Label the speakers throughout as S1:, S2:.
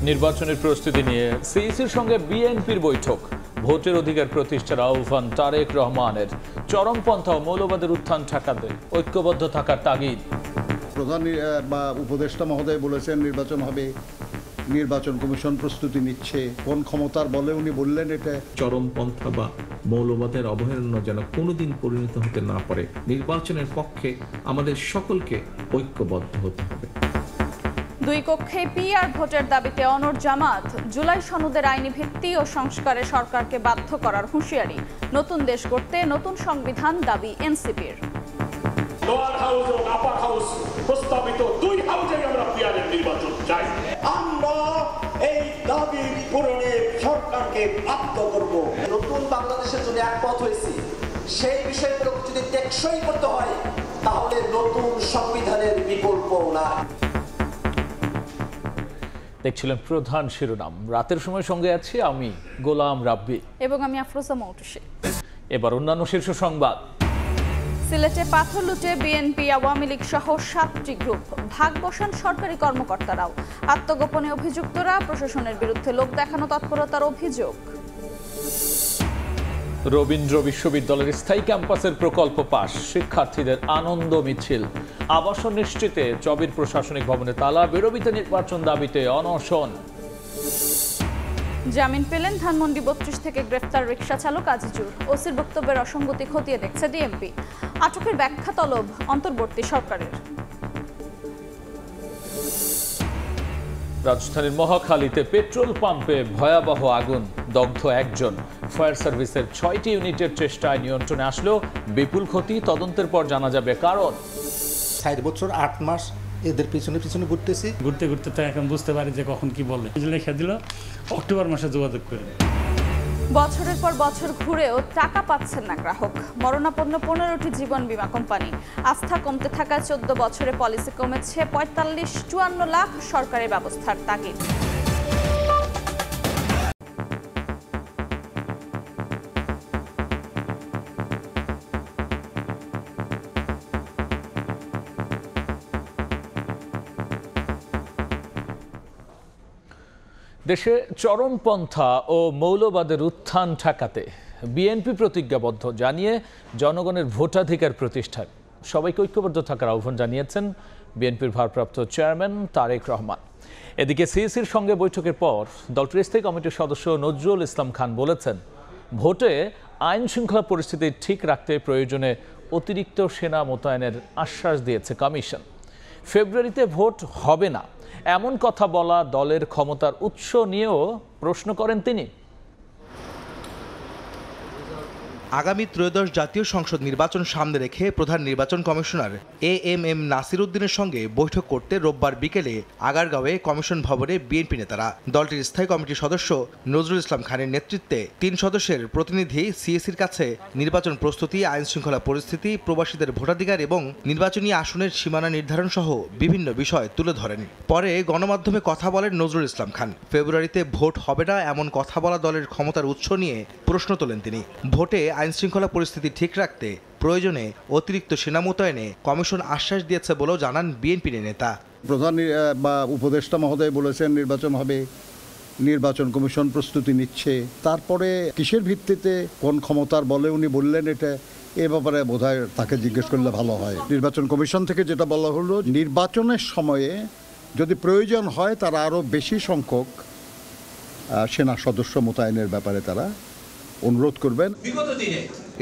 S1: নির্বাচনের প্রস্তুতি নিয়ে সিইসির সঙ্গে বিএনপির বৈঠক। ভোটের অধিকার প্রতিষ্ঠার আহ্বান তারেক রহমানের। চরমপন্থা ও মৌলবাদের উত্থান ঠেকাতে ঐক্যবদ্ধ থাকার তাগিদ।
S2: প্রধান বা উপদেষ্টা মহোদয় বলেছেন নির্বাচন হবে, নির্বাচন কমিশন প্রস্তুতি নিচ্ছে। কোন ক্ষমতার বলে উনি বললেন এটা?
S3: চরমপন্থা বা মৌলবাদের অভয়ারণ্য যেন কোনোদিন পরিণত হতে না পারে, নির্বাচনের পক্ষে আমাদের সকলকে ঐক্যবদ্ধ হতে হবে।
S4: দুই কক্ষে পিআর ভোটের দাবিতে অনড় জামাত। জুলাই সনদের আইনি ভিত্তি ও সংস্কারে সরকারকে বাধ্য করার হুঁশিয়ারি। নতুন দেশ গড়তে নতুন সংবিধান দাবি এনসিপির।
S5: লোয়ার হাউস ও আপার হাউস প্রস্তাবিত দুই হাউসেই আমরা পিআরের নির্বাচন চাই।
S6: আমরা এই দাবি পূরণে সরকারকে বাধ্য করব। নতুন বাংলাদেশের জন্য একমত হয়েছি, সেই বিষয়গুলো যদি টেকসই করতে হয় তাহলে নতুন সংবিধানের বিকল্প না।
S1: দেখছিলেন প্রধান শিরোনাম। রাতের সময় সঙ্গে আছি আমি গোলাম রাব্বি
S4: এবং আমি আফরোজা মৌটুসী।
S1: এবার অন্যান্য শীর্ষ সংবাদ।
S4: সিলেটে পাথর লুটে বিএনপি আওয়ামী লীগ সহ 7টি গ্রুপ। ভাগ বসান সরকারি কর্মকর্তারাও। আত্মগোপনে অভিযুক্তরা, প্রশাসনের বিরুদ্ধে লোক দেখানো তৎপরতার অভিযোগ।
S1: রবীন্দ্র বিশ্ববিদ্যালয়ের স্থায়ী ক্যাম্পাসের প্রকল্প পাস, শিক্ষার্থীদের আনন্দ মিছিল। আবাসন নিশ্চিতে চবির প্রশাসনিক ভবনে তালা, বিরোবিতে নির্বাচন দাবিতে অনশন।
S4: জামিন পেলেন ধানমন্ডি 32 থেকে গ্রেফতার রিকশা চালক আজিজুর। ওসির বক্তব্যের অসঙ্গতি খতিয়ে দেখছে ডিএমপি। আটকের ব্যাখ্যা তলব অন্তর্বর্তী সরকারের।
S1: রাজধানীর মহাখালীতে পেট্রোল পাম্পে ভয়াবহ আগুন, দগ্ধ একজন। ফায়ার সার্ভিসের 6টি ইউনিটের চেষ্টায় নিয়ন্ত্রণে আসলেও বিপুল ক্ষতি। তদন্তের পর জানা যাবে কারণ।
S7: 4 বছর 8 মাস এদের পিছনে ঘুরতেছি।
S8: ঘুরতে তো এখন বুঝতে পারি যে কখন কি বলে। লেখা দিল অক্টোবর মাসে যোগাযোগ করে।
S4: বছরের পর বছর ঘুরেও টাকা পাচ্ছেন না গ্রাহক। মরণাপন্ন 15টি জীবন বীমা কোম্পানি। আস্থা কমতে থাকা 14 বছরে পলিসি কমেছে 45-54 লাখ। সরকারের ব্যবস্থার তাগিদ।
S1: দেশে চরমপন্থা ও মৌলবাদের উত্থান ঠেকাতে বিএনপি প্রতিজ্ঞাবদ্ধ, জানিয়ে জনগণের ভোটাধিকার প্রতিষ্ঠায় সবাইকে ঐক্যবদ্ধ থাকার আহ্বান জানিয়েছেন বিএনপির ভারপ্রাপ্ত চেয়ারম্যান তারেক রহমান। এদিকে সিইসির সঙ্গে বৈঠকের পর দলটির স্থায়ী কমিটির সদস্য নজরুল ইসলাম খান বলেছেন, ভোটে আইন শৃঙ্খলা পরিস্থিতি ঠিক রাখতে প্রয়োজনে অতিরিক্ত সেনা মোতায়েনের আশ্বাস দিয়েছে কমিশন। ফেব্রুয়ারিতে ভোট হবে না এমন কথা বলা দলের ক্ষমতার উৎস নিয়েও প্রশ্ন করেন তিনি।
S9: আগামী ত্রয়োদশ জাতীয় সংসদ নির্বাচন সামনে রেখে প্রধান নির্বাচন কমিশনার এএমএম নাসির উদ্দিনের সঙ্গে বৈঠক করতে রোববার বিকেলে আগারগাঁওয়ে কমিশন ভবনে বিএনপি নেতারা। দলটির স্থায়ী কমিটির সদস্য নজরুল ইসলাম খানের নেতৃত্বে 3 সদস্যের প্রতিনিধি সিইসির কাছে নির্বাচন প্রস্তুতি, আইন শৃঙ্খলা পরিস্থিতি, প্রবাসীদের ভোটাধিকার এবং নির্বাচনী আসনের সীমানা নির্ধারণ সহ বিভিন্ন বিষয় তুলে ধরেন। পরে গণমাধ্যমে কথা বলেন নজরুল ইসলাম খান। ফেব্রুয়ারিতে ভোট হবে না এমন কথা বলা দলের ক্ষমতার উৎস নিয়ে প্রশ্ন তোলেন তিনি। ভোটে আইন শৃঙ্খলা পরিস্থিতি ঠিক রাখতে প্রয়োজনে অতিরিক্ত সেনা মোতায়েনে কমিশন আশ্বাস দিয়েছে বলেও জানান বিএনপি নেতা।
S2: প্রধান বা উপদেষ্টা মহোদয় বলেছেন নির্বাচন হবে, নির্বাচন কমিশন প্রস্তুতি নিচ্ছে। তারপরে কিসের ভিত্তিতে, কোন ক্ষমতার বলে উনি বললেন এটা, এ ব্যাপারে বোধহয় তাকে জিজ্ঞেস করলে ভালো হয়। নির্বাচন কমিশন থেকে যেটা বলা হলো, নির্বাচনের সময়ে যদি প্রয়োজন হয় তারা আরও বেশি সংখ্যক সেনা সদস্য মোতায়েনের ব্যাপারে তারা অনুরোধ করবেন।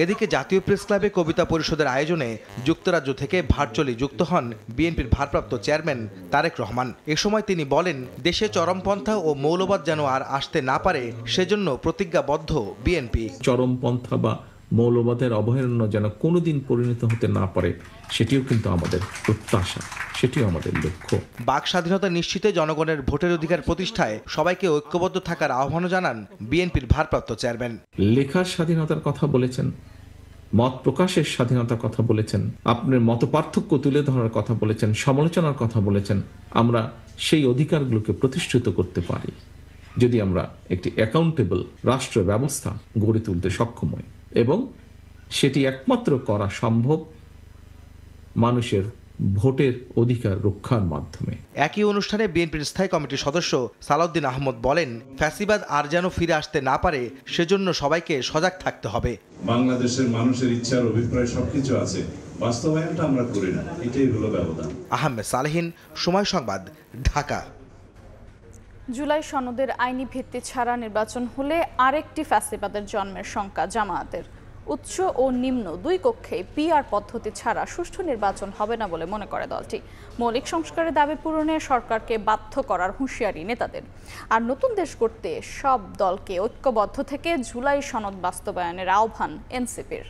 S9: এদিকে জাতীয় প্রেস ক্লাবে কবিতা পরিষদের আয়োজনে যুক্তরাজ্য থেকে ভার্চুয়ালি যুক্ত হন বিএনপির ভারপ্রাপ্ত চেয়ারম্যান তারেক রহমান। এ সময় তিনি বলেন, দেশে চরমপন্থা ও মৌলবাদ যেন আর আসতে না পারে, সেজন্য প্রতিজ্ঞাবদ্ধ বিএনপি।
S3: চরমপন্থা বা মৌলবাদের অভয়ারণ্য যেন কোনোদিন পরিণত হতে না পারে, সেটিও কিন্তু আমাদের প্রত্যাশা, সেটিও আমাদের লক্ষ্য।
S9: বাক স্বাধীনতা নিশ্চিতে জনগণের ভোটের অধিকার প্রতিষ্ঠায় সবাইকে ঐক্যবদ্ধ থাকার আহ্বানও জানান বিএনপির ভারপ্রাপ্ত চেয়ারম্যান।
S3: লেখার স্বাধীনতার কথা বলেছেন, মত প্রকাশের স্বাধীনতার কথা বলেছেন, আপনার মত পার্থক্য তুলে ধরার কথা বলেছেন, সমালোচনার কথা বলেছেন। আমরা সেই অধিকারগুলোকে প্রতিষ্ঠিত করতে পারি যদি আমরা একটি অ্যাকাউন্টেবল রাষ্ট্র ব্যবস্থা গড়ে তুলতে সক্ষম হই, এবং সেটি একমাত্র করা সম্ভব মানুষের ভোটের অধিকার রক্ষার মাধ্যমে।
S9: একই অনুষ্ঠানে বিএনপির স্থায়ী কমিটির সদস্য সালাউদ্দিন আহমদ বলেন, ফ্যাসিবাদ আর যেন ফিরে আসতে না পারে সেজন্য সবাইকে সজাগ থাকতে হবে।
S10: বাংলাদেশের মানুষের ইচ্ছার অভিপ্রায় সবকিছু আছে, বাস্তবায়নটা আমরা করি না, এটাই হলো ব্যবধান।
S9: আহমেদ সালেহীন, সময় সংবাদ, ঢাকা।
S4: জুলাই সনদের আইনি ভিত্তি ছাড়া নির্বাচন হলে আরেকটি ফ্যাসিবাদের জন্মের শঙ্কা জামায়াতের। উচ্চ ও নিম্ন দুই কক্ষে পিআর পদ্ধতি ছাড়া সুষ্ঠু নির্বাচন হবে না বলে মনে করে দলটি। মৌলিক সংস্কারের দাবি পূরণে সরকারকে বাধ্য করার হুঁশিয়ারি নেতাদের। আর নতুন দেশ গড়তে সব দলকে ঐক্যবদ্ধ থেকে জুলাই সনদ বাস্তবায়নের আহ্বান এনসিপির।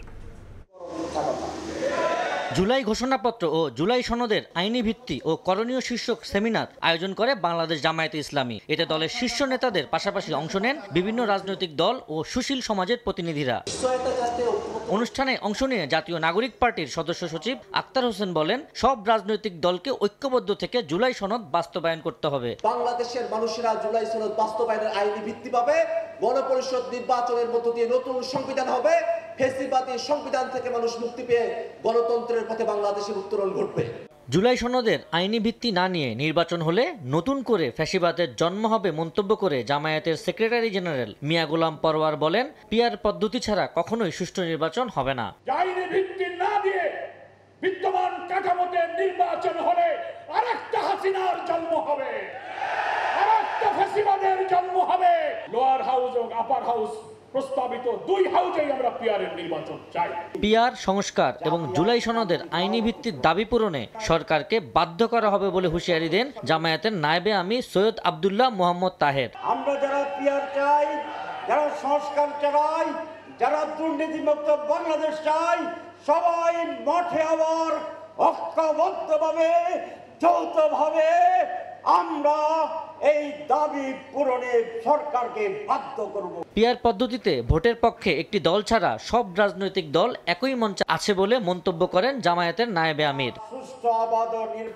S11: জুলাই ঘোষণাপত্র ও জুলাই সনদের আইনি ভিত্তি ও করণীয় শীর্ষক সেমিনার আয়োজন করে বাংলাদেশ জামায়াতে ইসলামী। এতে দলের শীর্ষ নেতাদের পাশাপাশি অংশ নেন বিভিন্ন রাজনৈতিক দল ও সুশীল সমাজের প্রতিনিধিরা। অনুষ্ঠানে অংশ নিয়ে জাতীয় নাগরিক পার্টির সদস্য সচিব আক্তার হোসেন বলেন, সব রাজনৈতিক দলকে ঐক্যবদ্ধ থেকে জুলাই সনদ বাস্তবায়ন করতে হবে।
S6: বাংলাদেশের মানুষেরা জুলাই সনদ বাস্তবায়নের আইনি ভিত্তি পাবে, গণপরিষদ নির্বাচনের মধ্য দিয়ে নতুন সংবিধান হবে, ফ্যাসিবাদী সংবিধান থেকে মানুষ মুক্তি পেয়ে গণতন্ত্রের পথে বাংলাদেশের উত্তরণ ঘটবে।
S11: জুলাই সনদের আইনি ভিত্তি না নিয়ে নির্বাচন হলে নতুন করে ফ্যাসিবাদের জন্ম হবে মন্তব্য করে জামায়াতের সেক্রেটারি জেনারেল মিয়া গোলাম পরওয়ার বলেন, পিআর পদ্ধতি ছাড়া কখনোই সুষ্ঠু নির্বাচন হবে না।
S5: আইনি ভিত্তি না দিয়ে বিদ্যমান কাঠামোতে নির্বাচন হলে আরেকটা হাসিনার জন্ম হবে, আরেকটা ফ্যাসিবাদের জন্ম হবে। লোয়ার হাউস ও আপার হাউস প্রস্তাবিত দুই হাউজেই আমরা পিআরের নির্বাচন চাই।
S11: পিআর সংস্কার এবং জুলাই সনদের আইনি ভিত্তির দাবি পূরণে সরকারকে বাধ্য করা হবে বলে হুঁশিয়ারি দেন জামায়াতের নায়েবে আমির সৈয়দ আব্দুল্লাহ মোহাম্মদ তাহের।
S6: আমরা যারা পিআর চাই, যারা সংস্কার চাই, যারা দুর্নীতিমুক্ত বাংলাদেশ চাই, সবাই মাঠে আবার ঐক্যবদ্ধভাবে যৌথভাবে আমরা এই দাবি পূরণে সরকারকে বাধ্য করব।
S11: পিআর পদ্ধতিতে ভোটের পক্ষে একটি দল ছাড়া সব রাজনৈতিক দল একই মঞ্চে আছে বলে মন্তব্য করেন জামায়াতের নায়েবে আমির।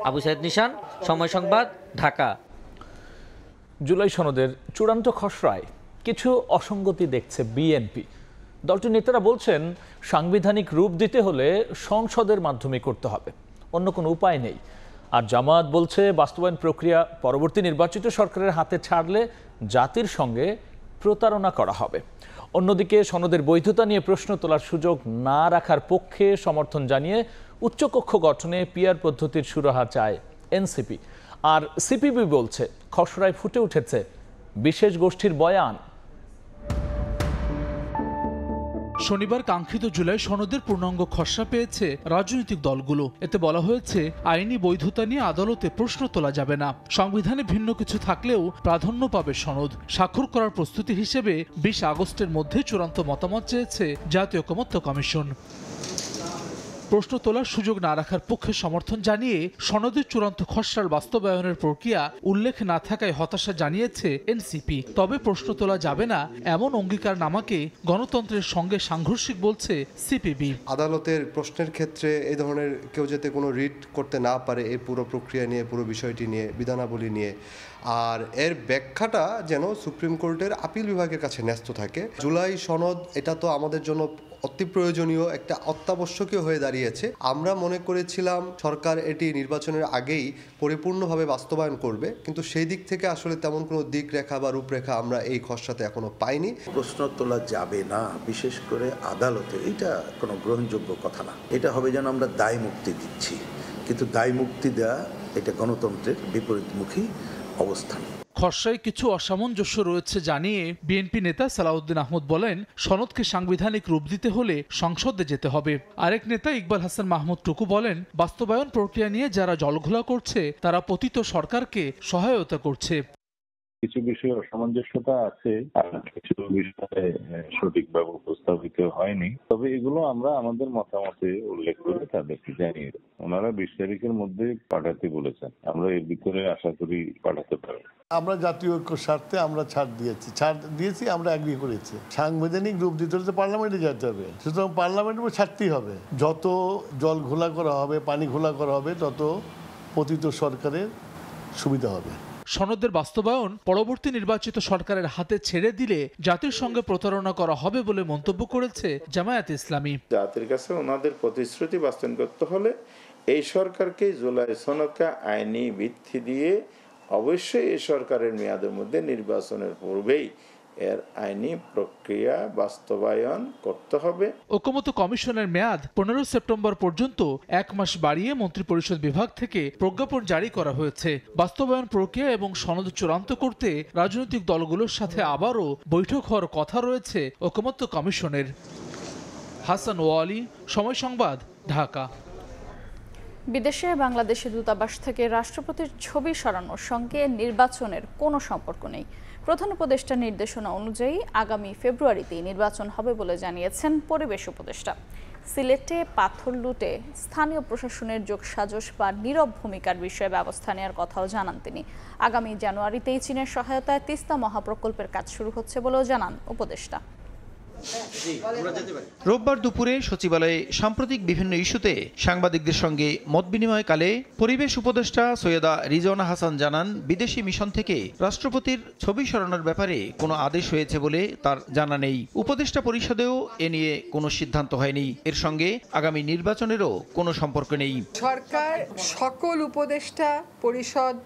S11: আবু সাইদ নিশান, সময় সংবাদ, ঢাকা।
S1: জুলাই সনদের চূড়ান্ত খসড়ায় কিছু অসঙ্গতি দেখছে বিএনপি। দলটির নেতারা বলছেন, সাংবিধানিক রূপ দিতে হলে সংসদের মাধ্যমে করতে হবে, অন্য কোনো উপায় নেই। আর জামায়াত বলছে, বাস্তবায়ন প্রক্রিয়া পরবর্তী নির্বাচিত সরকারের হাতে ছাড়লে জাতির সঙ্গে প্রতারণা করা হবে। অন্যদিকে সনদের বৈধতা নিয়ে প্রশ্ন তোলার সুযোগ না রাখার পক্ষে সমর্থন জানিয়ে উচ্চকক্ষ গঠনে পিআর পদ্ধতির সুরাহা চায় এনসিপি। আর সিপিবি বলছে, খসড়ায় ফুটে উঠেছে বিশেষ গোষ্ঠীর বয়ান।
S12: শনিবার কাঙ্ক্ষিত জুলাই সনদের পূর্ণাঙ্গ খসড়া পেয়েছে রাজনৈতিক দলগুলো। এতে বলা হয়েছে, আইনি বৈধতা নিয়ে আদালতে প্রশ্ন তোলা যাবে না। সংবিধানে ভিন্ন কিছু থাকলেও প্রাধান্য পাবে সনদ। স্বাক্ষর করার প্রস্তুতি হিসেবে 20 আগস্টের মধ্যে চূড়ান্ত মতামত চেয়েছে জাতীয় ঐকমত্য কমিশন। প্রশ্ন তোলার সুযোগ না রাখার পক্ষে সমর্থন জানিয়ে সনদের চূড়ান্ত খসড়ার বাস্তবায়নের প্রক্রিয়া উল্লেখ না থাকায় হতাশা জানিয়েছে এনসিপি। তবে প্রশ্ন তোলা যাবে না এমন অঙ্গীকারনামাকে গণতন্ত্রের সঙ্গে সাংঘর্ষিক বলছে সিপিবি।
S13: আদালতের প্রশ্নের ক্ষেত্রে এই ধরনের কেউ যাতে কোনো রিট করতে না পারে, এই পুরো প্রক্রিয়া নিয়ে, পুরো বিষয়টি নিয়ে, বিধানাবলী নিয়ে, আর এর ব্যাখ্যাটা যেন সুপ্রিম কোর্টের আপিল বিভাগের কাছে ন্যস্ত থাকে। জুলাই সনদ এটা তো আমাদের জন্য অতি প্রয়োজনীয়, একটা অত্যাবশ্যকীয় হয়ে দাঁড়িয়েছে। আমরা মনে করেছিলাম সরকার এটি নির্বাচনের আগেই পরিপূর্ণভাবে বাস্তবায়ন করবে, কিন্তু সেই দিক থেকে আসলে তেমন কোনো দিক রেখা বা রূপরেখা আমরা এই খসড়াতে এখনো পাইনি।
S14: প্রশ্ন তোলা যাবে না, বিশেষ করে আদালতে, এটা কোনো গ্রহণযোগ্য কথা না। এটা হবে যেন আমরা দায় মুক্তি দিচ্ছি, কিন্তু দায় মুক্তি দেওয়া এটা গণতন্ত্রের বিপরীতমুখী অবস্থান।
S12: খসড়ায় কিছু অসামঞ্জস্য রয়েছে জানিয়ে বিএনপি নেতা সালাউদ্দিন আহমদ বলেন, সনদকে সাংবিধানিক রূপ দিতে হলে সংসদে যেতে হবে। আরেক নেতা ইকবাল হাসান মাহমুদ টুকু বলেন, বাস্তবায়ন প্রক্রিয়া নিয়ে যারা জলঘোলা করছে তারা পতিত সরকারকে সহায়তা করছে।
S15: কিছু বিষয়ে অসামঞ্জস্যতা আছে, আর কিছু বিষয়ে সঠিকভাবে উপস্থাপিত হয়নি। তবে এগুলো আমরা আমাদের মতামতে উল্লেখ করে তাদেরকে জানিয়ে দেব। ওনারা 20 তারিখের মধ্যে পাঠাতে বলেছেন, আমরা এর ভিতরে আশা করি পাঠাতে পারব।
S16: আমরা জাতীয় ঐক্য স্বার্থে আমরা ছাড় দিয়েছি, আমরা এগ্রি করেছি। সাংবিধানিক রূপ দিতে হলে পার্লামেন্টে যেতে হবে, সুতরাং পার্লামেন্টে ছাড়তেই হবে। যত জল ঘোলা করা হবে, পানি ঘোলা করা হবে, তত পতিত সরকারের সুবিধা হবে।
S12: সনদের বাস্তবায়ন পরবর্তী নির্বাচিত সরকারের হাতে ছেড়ে দিলে জাতির সঙ্গে প্রতারণা করা হবে বলে মন্তব্য করেছে জামায়াতে ইসলামী।
S17: জাতির কাছে ওনাদের প্রতিশ্রুতি বাস্তবায়ন করতে হলে এই সরকারকে জুলাই সনদকে আইনি ভিত্তি দিয়ে অবশ্যই এই সরকারের মেয়াদের মধ্যে নির্বাচনের পূর্বেই এর আইনি প্রক্রিয়া বাস্তবায়ন করতে হবে।
S12: ঐকমত্য কমিশনের মেয়াদ 15 সেপ্টেম্বর পর্যন্ত 1 মাস বাড়িয়ে মন্ত্রিপরিষদ বিভাগ থেকে প্রজ্ঞাপন জারি করা হয়েছে। বাস্তবায়ন প্রক্রিয়া এবং সনদ চূড়ান্ত করতে রাজনৈতিক দলগুলোর সাথে আবারও বৈঠক হওয়ার কথা রয়েছে ঐকমত্য কমিশনের। হাসান ওয়ালি, সময় সংবাদ, ঢাকা।
S4: বিদেশে বাংলাদেশের দূতাবাস থেকে রাষ্ট্রপতির ছবি সরানোর সঙ্গে নির্বাচনের কোনো সম্পর্ক নেই। প্রধান উপদেষ্টার নির্দেশনা অনুযায়ী আগামী ফেব্রুয়ারিতেই নির্বাচন হবে বলে জানিয়েছেন পরিবেশ উপদেষ্টা। সিলেটে পাথর লুটে স্থানীয় প্রশাসনের যোগসাজশ বা নীরব ভূমিকার বিষয়ে ব্যবস্থা নেওয়ার কথাও জানান তিনি। আগামী জানুয়ারিতেই চীনের সহায়তায় তিস্তা মহাপ্রকল্পের কাজ শুরু হচ্ছে বলেও জানান উপদেষ্টা।
S18: রোববার দুপুরে সচিবালয়ে সাম্প্রতিক বিভিন্ন ইস্যুতে সাংবাদিকদের সঙ্গে মতবিনিময়কালে পরিবেশ উপদেষ্টা সৈয়দা রিজওয়ানা হাসান জানান, বিদেশি মিশন থেকে রাষ্ট্রপতির ছবি সরানোর ব্যাপারে কোনো আদেশ হয়েছে বলে তার জানা নেই। উপদেষ্টা পরিষদেও এ নিয়ে কোনো সিদ্ধান্ত হয়নি। এর সঙ্গে আগামী নির্বাচনেরও কোনো সম্পর্ক নেই।
S19: সরকার সকল উপদেষ্টা পরিষদ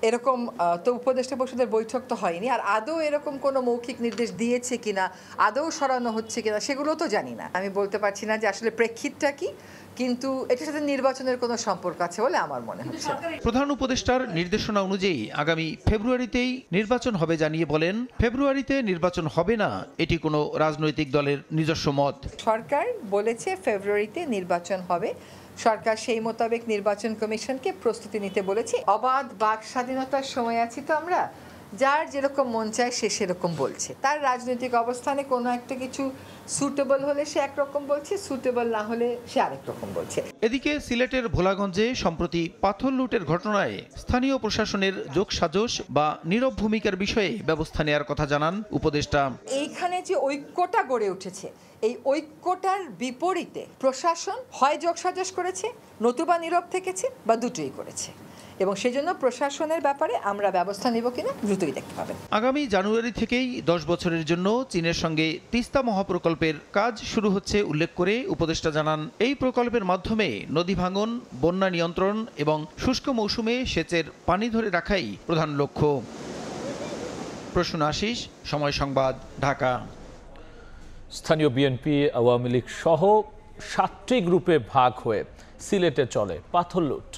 S19: এরকম তো উপদেষ্টা পরিষদের বৈঠক তো হয়নি, আর আদৌ এরকম কোনো মৌখিক নির্দেশ দিয়েছে কিনা, আদৌ সরানো হচ্ছে কিনা সেগুলো তো জানি না। আমি বলতে পারছি না যে আসলে প্রেক্ষিতটা কি, কিন্তু এটার সাথে নির্বাচনের কোনো সম্পর্ক আছে বলে আমার মনে হচ্ছে।
S18: প্রধান উপদেষ্টার নির্দেশনা অনুযায়ী আগামী ফেব্রুয়ারিতেই নির্বাচন হবে জানিয়ে বলেন, ফেব্রুয়ারিতে নির্বাচন হবে না এটি কোনো রাজনৈতিক দলের নিজস্ব মত।
S19: সরকার বলেছে ফেব্রুয়ারিতে নির্বাচন হবে, সরকার সেই মোতাবেক নির্বাচন কমিশনকে প্রস্তুতি নিতে বলেছে। অবাধ বাক স্বাধীনতার সময় আছি তো আমরা, যার যেরকম মন চায় সে সেরকম বলছে। তার রাজনৈতিক অবস্থানে কোনো একটা কিছু সুটেবল হলে সে একরকম বলছে, সুটেবল না হলে সে আরেক রকম বলছে।
S18: এদিকে সিলেটের ভোলাগঞ্জে সম্প্রতি পাথর লুটের ঘটনায় স্থানীয় প্রশাসনের যোগসাজশ বা নীরব ভূমিকার বিষয়ে ব্যবস্থা নেওয়ার কথা জানান উপদেষ্টা।
S19: এইখানে যে ঐক্যটা গড়ে উঠেছে, এই ঐক্যটার বিপরীতে প্রশাসন হয় যোগসাজশ করেছে, নতুবা নীরব থেকেছে, বা দুটোই করেছে, এবং সেজন্য প্রশাসনের ব্যাপারে আমরা ব্যবস্থা নেব কিনা দ্রুতই দেখতে পাবেন।
S18: আগামী জানুয়ারি থেকেই 10 বছরের জন্য চীনের সঙ্গে তিস্তা মহাপ্রকল্পের কাজ শুরু হচ্ছে উল্লেখ করে উপদেষ্টা জানান, এই প্রকল্পের মাধ্যমে নদী ভাঙন, বন্যা নিয়ন্ত্রণ এবং শুষ্ক মৌসুমে সেচের পানি ধরে রাখাই প্রধান লক্ষ্য। প্রসূন আশিস, সময় সংবাদ, ঢাকা।
S1: স্থানীয় বিএনপি, আওয়ামী লীগ সহ 7টি গ্রুপে ভাগ হয়ে সিলেটে চলে পাথর লুট।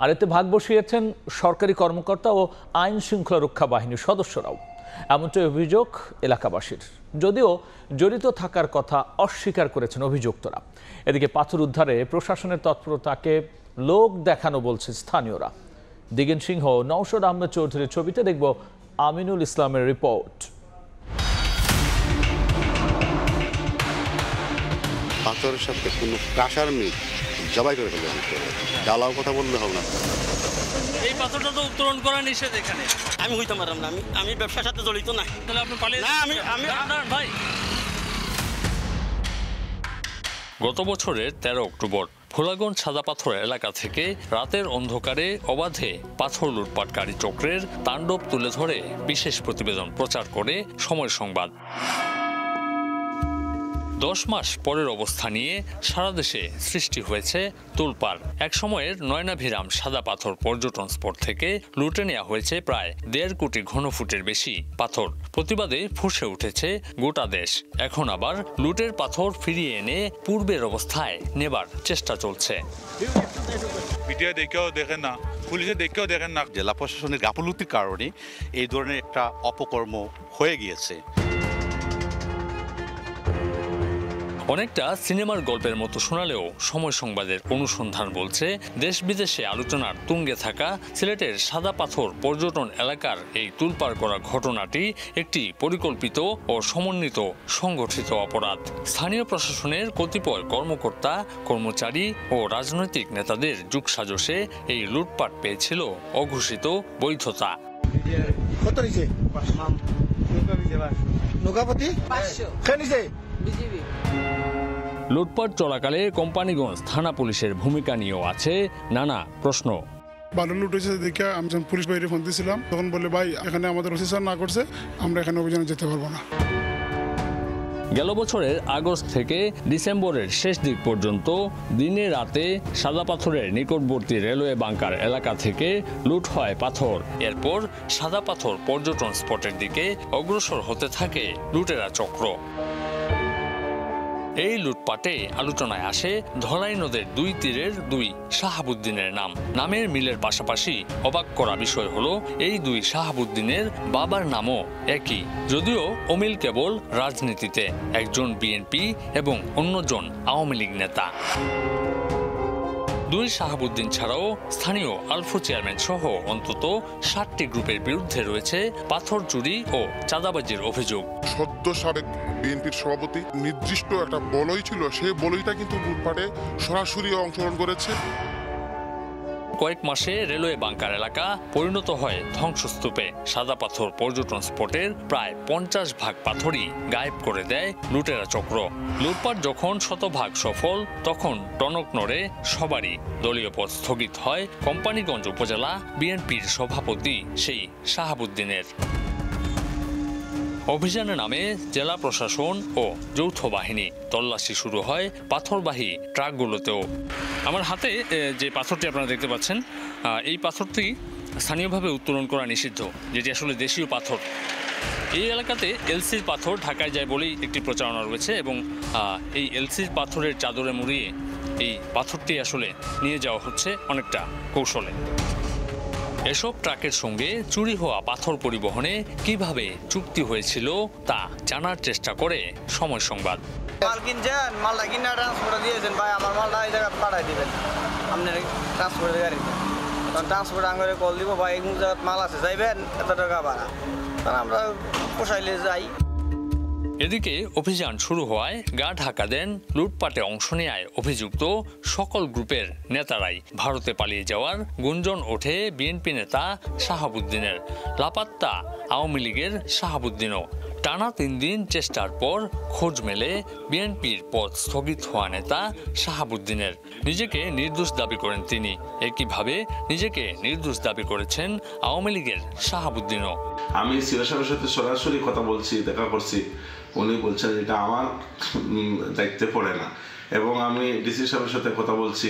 S1: আর এতে ভাগ বসিয়েছেন সরকারি কর্মকর্তা ও আইন শৃঙ্খলা রক্ষা বাহিনীর সদস্যরাও। এমনটাই অভিযোগ এলাকাবাসীর, যদিও জড়িত থাকার কথা অস্বীকার করেছেন অভিযুক্তরা। এদিকে পাথর উদ্ধারে প্রশাসনের তৎপরতাকে লোক দেখানো বলছে স্থানীয়রা। দিগেন সিংহ, নওশাদ আহমেদ চৌধুরীর ছবিতে দেখব আমিনুল ইসলামের রিপোর্ট।
S20: পাথরের সাথে কোনো কাঁসার মিট জবাই করে ফেলবে, জ্বালাও কথা বললে হবে না।
S21: এই পাথরটা তো উত্তোলন করা নিষেধ এখানে। আমি হইতে পারলাম না, আমি ব্যবসার সাথে জড়িত না। তাহলে আপনি পালিয়ে না, আমি ভাই।
S22: গত বছরের 13 অক্টোবর ভোলাগঞ্জ সাদা পাথর এলাকা থেকে রাতের অন্ধকারে অবাধে পাথর লুটপাটকারী চক্রের তাণ্ডব তুলে ধরে বিশেষ প্রতিবেদন প্রচার করে সময় সংবাদ। 10 মাস পরের অবস্থা নিয়ে সারা দেশে সৃষ্টি হয়েছে তোলপাড়। এক সময়ের নয়নাভিরাম সাদা পাথর পর্যটন স্পট থেকে লুটে নেওয়া হয়েছে প্রায় 1.5 কোটি ঘনফুটের বেশি পাথর। প্রতিবাদে ফুঁসে উঠেছে গোটা দেশ। এখন আবার লুটের পাথর ফিরিয়ে এনে পূর্বের অবস্থায় নেবার চেষ্টা চলছে।
S23: মিডিয়া দেখেও দেখেন না, পুলিশে দেখেও দেখেন না।
S20: জেলা প্রশাসনের গাফলতির কারণে এই ধরনের একটা অপকর্ম হয়ে গিয়েছে।
S22: অনেকটা সিনেমার গল্পের মতো শোনালেও সময় সংবাদের অনুসন্ধান বলছে, দেশ বিদেশে আলোচনার তুঙ্গে থাকা সিলেটের সাদা পাথর পর্যটন এলাকার এই তুলপাড় করা ঘটনাটি একটি পরিকল্পিত ও সমন্বিত সংগঠিত অপরাধ। স্থানীয় প্রশাসনের কতিপয় কর্মকর্তা, কর্মচারী ও রাজনৈতিক নেতাদের যুগসাজশে এই লুটপাট পেয়েছিল অঘোষিত বৈধতা। লুটপাট চলাকালে কোম্পানিগঞ্জ থানা পুলিশের ভূমিকা নিয়েও আছে নানা প্রশ্ন।
S24: ভালো লুট হয়েছে দেখে আমি যখন পুলিশ বাইরে ফোন দিয়েছিলাম, তখন বলে ভাই এখানে আমাদের ওসি স্যার না করছে, আমরা এখানে অভিযানে যেতে পারবো না।
S22: গেল বছরের আগস্ট থেকে ডিসেম্বরের শেষ দিক পর্যন্ত দিনে রাতে সাদা পাথরের নিকটবর্তী রেলওয়ে বাংকার এলাকা থেকে লুট হয় পাথর। এরপর সাদা পাথর পর্যটন স্পটের দিকে অগ্রসর হতে থাকে লুটেরা চক্র। এই লুটপাটে আলোচনায় আসে ধলাই নদের দুই তীরের দুই শাহাবুদ্দিনের নাম। নামের মিলের পাশাপাশি অবাক করা বিষয় হলো এই দুই শাহাবুদ্দিনের বাবার নামও একই, যদিও অমিল কেবল রাজনীতিতে, একজন বিএনপি এবং অন্যজন আওয়ামী লীগ নেতা। দুই শাহাবুদ্দিন ছাড়াও স্থানীয় আলফো চেয়ারম্যান সহ অন্তত 60টি গ্রুপের বিরুদ্ধে রয়েছে পাথর চুরি ও চাঁদাবাজির অভিযোগ।
S2: সদ্য সাবেক বিএনপির সভাপতি নির্দিষ্ট একটা বলয় ছিল, সেই বলয়টা কিন্তু লুটপাটে সরাসরি অংশগ্রহণ করেছে।
S22: কয়েক মাসে রেলওয়ে বাংকার এলাকা পরিণত হয় ধ্বংসস্তূপে। সাদা পাথর পর্যটন স্পটের প্রায় 50% পাথরই গায়েব করে দেয় লুটেরা চক্র। লুটপাট যখন শতভাগ সফল, তখন টনক নড়ে সবারই। দলীয় পদ স্থগিত হয় কোম্পানীগঞ্জ উপজেলা বিএনপির সভাপতি সেই শাহাবুদ্দিনের। অভিযানের নামে জেলা প্রশাসন ও যৌথ বাহিনী তল্লাশি শুরু হয় পাথরবাহী ট্রাকগুলোতেও। আমার হাতে যে পাথরটি আপনারা দেখতে পাচ্ছেন, এই পাথরটি স্থানীয়ভাবে উত্তোলন করা নিষিদ্ধ, যেটি আসলে দেশীয় পাথর। এই এলাকাতে এলসির পাথর ঢাকায় যায় বলেই একটি প্রচারণা রয়েছে এবং এই এলসির পাথরের চাদরে মুড়িয়ে এই পাথরটি আসলে নিয়ে যাওয়া হচ্ছে অনেকটা কৌশলে। এসব ট্রাকের সঙ্গে চুরি হওয়া পাথর পরিবহনে কিভাবে চুক্তি হয়েছিল তা জানার চেষ্টা করে সময় সংবাদ।
S3: মাল কিনছেন, মালটা কিনে ট্রান্সপোর্টে দিয়েছেন, ভাই আমার মালটা এই জায়গায় পাঠাই দিবেন আপনার ট্রান্সপোর্টের গাড়িতে। তখন ট্রান্সপোর্ট আঙ্গরে কল দিব, ভাই এই জায়গায় মাল আছে, যাইবেন এত টাকা ভাড়া, তখন আমরা পোষাইলে যাই।
S22: এদিকে অভিযান শুরু হওয়ায় গা ঢাকা দেন লুটপাটে অংশ নেয় অভিযুক্ত সকল গ্রুপের নেতারাই। ভারতে পালিয়ে যাওয়ার গুঞ্জন ওঠে বিএনপি নেতা শাহাবুদ্দিনের। লাপাত্তা আওয়ামী লীগের শাহাবুদ্দিনও। টানা 3 দিন চেষ্টার পর খোঁজ মেলে বিএনপির পদ স্থগিত হওয়া নেতা শাহাবুদ্দিনের। নিজেকে নির্দোষ দাবি করেন তিনি। একইভাবে নিজেকে নির্দোষ দাবি করেছেন আওয়ামী লীগের শাহাবুদ্দিনও।
S10: আমি সিও সাহেবের সাথে সরাসরি কথা বলছি, দেখা করছি, উনি বলছেন এটা আমার দায়িত্বে পড়ে না। এবং আমি ডিসি সাহেবের সাথে কথা বলছি,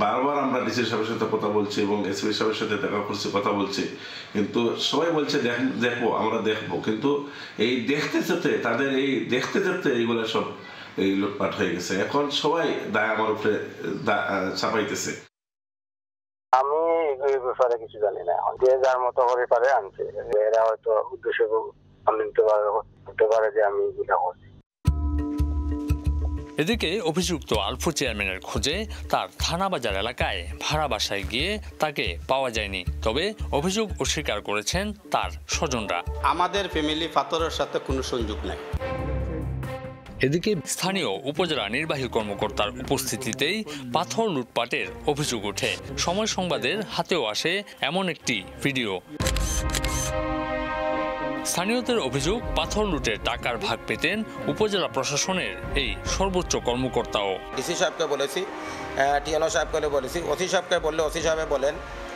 S10: বারবার আমরা ডিসি সাহেবের সাথে কথা বলছি এবং এসপি সাহেবের সাথে দেখা করছি, কথা বলছি, কিন্তু সবাই বলছে দেখবো, আমরা দেখবো। কিন্তু এই দেখতে যেতে তাদের এই দেখতে যেতে এইগুলো সব এই লুটপাট হয়ে গেছে। এখন সবাই দায় আমার উপরে চাপাইতেছে।
S7: আমি এই ব্যাপারে কিছু জানি না, যে যার মতো করে পারে আনছে, এরা হয়তো উদ্দেশ্য হতে পারে যে আমি এগুলা করছি।
S22: এদিকে অভিযুক্ত আলফো চেয়ারম্যানের খোঁজে তার থানাবাজার এলাকায় ভাড়া বাসায় গিয়ে তাকে পাওয়া যায়নি। তবে অভিযোগ অস্বীকার করেছেন তার স্বজনরা।
S8: আমাদের ফ্যামিলি পাথরের সাথে কোনো সংযোগ নাই।
S22: এদিকে স্থানীয় উপজেলা নির্বাহী কর্মকর্তার উপস্থিতিতেই পাথর লুটপাটের অভিযোগ ওঠে। সময় সংবাদের হাতেও আসে এমন একটি ভিডিও। স্থানীয়দের অভিযোগ, পাথর লুটের টাকার ভাগ পেতেন উপজেলা প্রশাসনের এই সর্বোচ্চ কর্মকর্তাও।
S8: ডিসি সাহেবকে বলেছি, টিএনও সাহেবকে বলেছি, ওসি সাহেবকে বললে ওসি সাহেব বলেন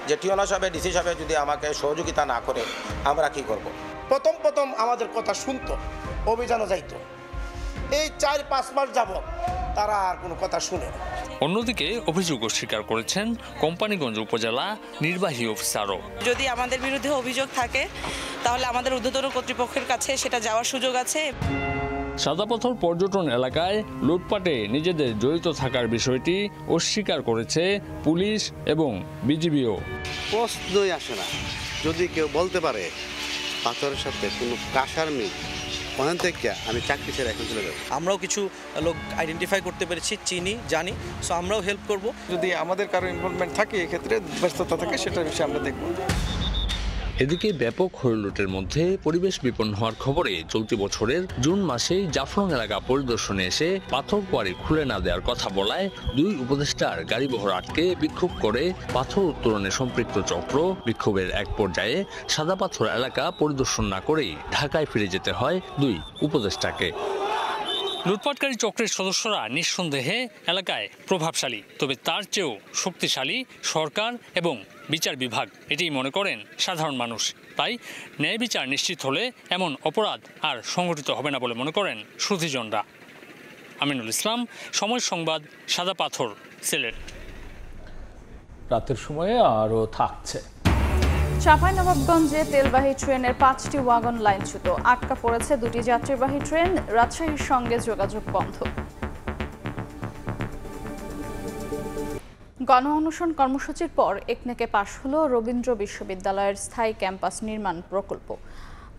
S8: যে টিএনও সাহেব ডিসি সাহেব যদি আমাকে সহযোগিতা না করে আমরা কি করব।
S25: প্রথম আমাদের কথা শুনতো, অভিযানে যাইতো। এই 4-5 মাস যাবত তারা আর কোনো কথা শুনে না।
S22: অন্যদিকে অভিযোগ অস্বীকার করেছেন কোম্পানীগঞ্জ উপজেলা নির্বাহী অফিসারও।
S26: যদি আমাদের বিরুদ্ধে অভিযোগ থাকে তাহলে আমাদের ঊর্ধ্বতন কর্তৃপক্ষের কাছে সেটা যাওয়ার সুযোগ আছে।
S22: সাদা পাথর পর্যটন এলাকায় লুটপাটে নিজেদের জড়িত থাকার বিষয়টি অস্বীকার করেছে পুলিশ এবং বিজিবিও।
S20: প্রশ্নই আসে না, যদি কেউ বলতে পারে পাথরের সাথে কোনো কাঁসার মিল, ওখান থেকে আমি চাকরি ছেড়ে এখন চলে যাবো।
S27: আমরাও কিছু লোক আইডেন্টিফাই করতে পেরেছি, চিনি, জানি, সো আমরাও হেল্প করব।
S25: যদি আমাদের কারো ইনভলভমেন্ট থাকে, এক্ষেত্রে ব্যস্ততা থাকে, সেটার বিষয়ে আমরা দেখব।
S22: এদিকে ব্যাপক হরিলুটের মধ্যে পরিবেশ বিপন্ন হওয়ার খবরে চলতি বছরের জুন মাসেই জাফলং এলাকা পরিদর্শনে এসে পাথর কোয়ারি খুলে না দেওয়ার কথা বলায় 2 উপদেষ্টার গাড়িবহর আটকে বিক্ষোভ করে পাথর উত্তোলনে সম্পৃক্ত চক্র। বিক্ষোভের এক পর্যায়ে সাদা পাথর এলাকা পরিদর্শন না করেই ঢাকায় ফিরে যেতে হয় 2 উপদেষ্টাকে। লুটপাটকারী চক্রের সদস্যরা নিঃসন্দেহে এলাকায় প্রভাবশালী, তবে তার চেয়েও শক্তিশালী সরকার এবং বিচার বিভাগ, এটাই মনে করেন সাধারণ মানুষ। তাই ন্যায় বিচার নিশ্চিত হলে এমন অপরাধ আর সংঘটিত হবে না বলে মনে করেন সুধীজনরা। আমিনুল ইসলাম, সময় সংবাদ, সাদা পাথর, সিলেট।
S1: রাতের সময়ে আরও থাকছে।
S4: চাঁপাইনবাবগঞ্জে তেলবাহী ট্রেনের 5টি ওয়াগন লাইনচ্যুত, আটকা পড়েছে 2টি যাত্রীবাহী ট্রেন, রাজশাহীর সঙ্গে যোগাযোগ বন্ধ। গণ অনশন কর্মসূচির পর একনেকে পাশ হলো রবীন্দ্র বিশ্ববিদ্যালয়ের স্থায়ী ক্যাম্পাস নির্মাণ প্রকল্প।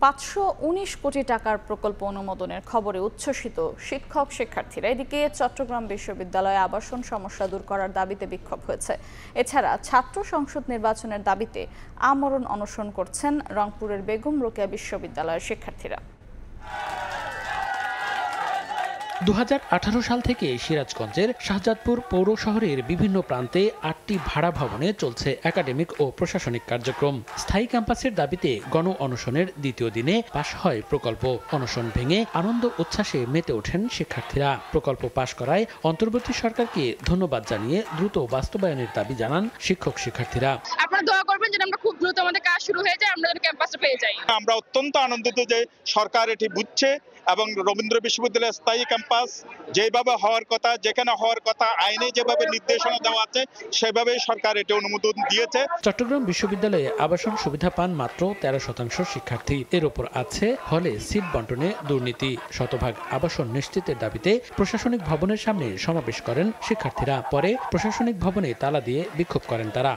S4: 519 কোটি টাকার প্রকল্প অনুমোদনের খবরে উচ্ছ্বসিত শিক্ষক শিক্ষার্থীরা। এদিকে চট্টগ্রাম বিশ্ববিদ্যালয়ে আবাসন সমস্যা দূর করার দাবিতে বিক্ষোভ হয়েছে। এছাড়া ছাত্র সংসদ নির্বাচনের দাবিতে আমরণ অনশন করছেন রংপুরের বেগম রোকেয়া বিশ্ববিদ্যালয়ের শিক্ষার্থীরা।
S5: 2018 সাল থেকে সিরাজগঞ্জের শাহজাদপুর পৌর শহরের বিভিন্ন প্রান্তে 8টি ভাড়া ভবনে চলছে একাডেমিক ও প্রশাসনিক কার্যক্রম। স্থায়ী ক্যাম্পাসের দাবিতে গণ অনশনের দ্বিতীয় দিনে পাশ হয় প্রকল্প। অনশন ভেঙে আনন্দ উচ্ছ্বাসে মেতে ওঠেন শিক্ষার্থীরা। প্রকল্প পাশ করায় অন্তর্বর্তী সরকারকে ধন্যবাদ জানিয়ে দ্রুত বাস্তবায়নের দাবি জানান শিক্ষক শিক্ষার্থীরা।
S6: আপনারা দোয়া করবেন যেন আমরা খুব দ্রুত আমাদের কাজ শুরু হয়ে যায়, আমরা যেন ক্যাম্পাসে পেয়ে যাই।
S9: আমরা অত্যন্ত আনন্দিত যে সরকার এটি বুঝছে এবং রবীন্দ্র বিশ্ববিদ্যালয়ের স্থায়ী ক্যাম্পাস যেভাবে হওয়ার কথা, যেখানে হওয়ার কথা, আইনে যেভাবে নির্দেশনা দেওয়া আছে সেভাবেই সরকার এটি অনুমোদন দিয়েছে।
S5: চট্টগ্রাম বিশ্ববিদ্যালয়ে আবাসন সুবিধা পান মাত্র 13% শিক্ষার্থী। এর উপর আছে হলে সিট বন্টনে দুর্নীতি। শতভাগ আবাসন নিশ্চিতের দাবিতে প্রশাসনিক ভবনের সামনে সমাবেশ করেন শিক্ষার্থীরা। পরে প্রশাসনিক ভবনে তালা দিয়ে বিক্ষোভ করেন তারা।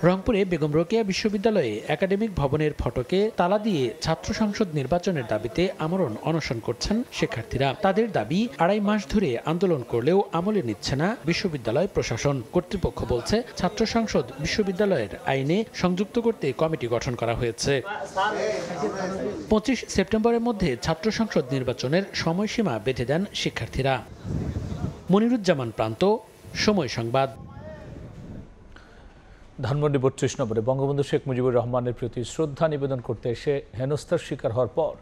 S5: রংপুরে বেগম রোকেয়া বিশ্ববিদ্যালয়ে একাডেমিক ভবনের ফটকে তালা দিয়ে ছাত্র সংসদ নির্বাচনের দাবিতে আমরণ অনশন করছেন শিক্ষার্থীরা। তাদের দাবি 2.5 মাস ধরে আন্দোলন করলেও আমলে নিচ্ছে না বিশ্ববিদ্যালয় প্রশাসন। কর্তৃপক্ষ বলছে ছাত্র সংসদ বিশ্ববিদ্যালয়ের আইনে সংযুক্ত করতে কমিটি গঠন করা হয়েছে। 25 সেপ্টেম্বরের মধ্যে ছাত্র সংসদ নির্বাচনের সময়সীমা বেঁধে দেন শিক্ষার্থীরা। মনিরুজ্জামান প্রান্ত, সময় সংবাদ।
S1: ধানমন্ডি 32 নম্বরে বঙ্গবন্ধু শেখ মুজিবুর রহমানের প্রতি শ্রদ্ধা নিবেদন করতে এসে হেনস্থার শিকার হওয়ার পর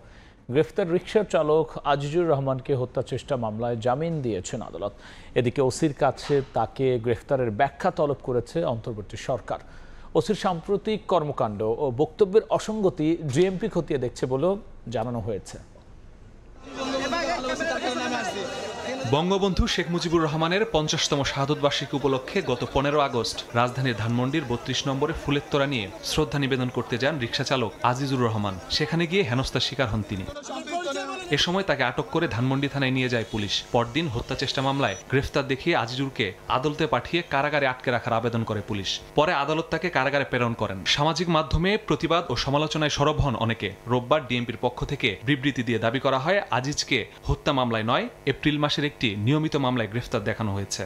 S1: গ্রেফতার রিকশার চালক আজিজুর রহমানকে হত্যা চেষ্টা মামলায় জামিন দিয়েছেন আদালত। এদিকে ওসির কাছে তাকে গ্রেফতারের ব্যাখ্যা তলব করেছে অন্তর্বর্তী সরকার। ওসির সাম্প্রতিক কর্মকাণ্ড ও বক্তব্যের অসঙ্গতি ডিএমপি খতিয়ে দেখছে বলেও জানানো হয়েছে।
S11: বঙ্গবন্ধু শেখ মুজিবুর রহমানের 50তম শাহাদত বার্ষিকী উপলক্ষে গত 15 আগস্ট রাজধানীর ধানমন্ডির 32 নম্বরে ফুলের তোড়া নিয়ে শ্রদ্ধা নিবেদন করতে যান রিকশা চালক আজিজুর রহমান। সেখানে গিয়ে হেনস্থার শিকার হন তিনি। এ সময় তাকে আটক করে ধানমন্ডি থানায় নিয়ে যায় পুলিশ। পরদিন হত্যা চেষ্টা মামলায় গ্রেফতার দেখিয়ে আজিজুরকে আদালতে পাঠিয়ে কারাগারে আটকে রাখার আবেদন করে পুলিশ। পরে আদালত তাকে কারাগারে প্রেরণ করেন। সামাজিক মাধ্যমে প্রতিবাদ ও সমালোচনায় সরব হন অনেকে। রোববার ডিএমপির পক্ষ থেকে বিবৃতি দিয়ে দাবি করা হয় আজিজকে হত্যা মামলায় নয়, এপ্রিল মাসের একটি নিয়মিত মামলায় গ্রেফতার দেখানো হয়েছে।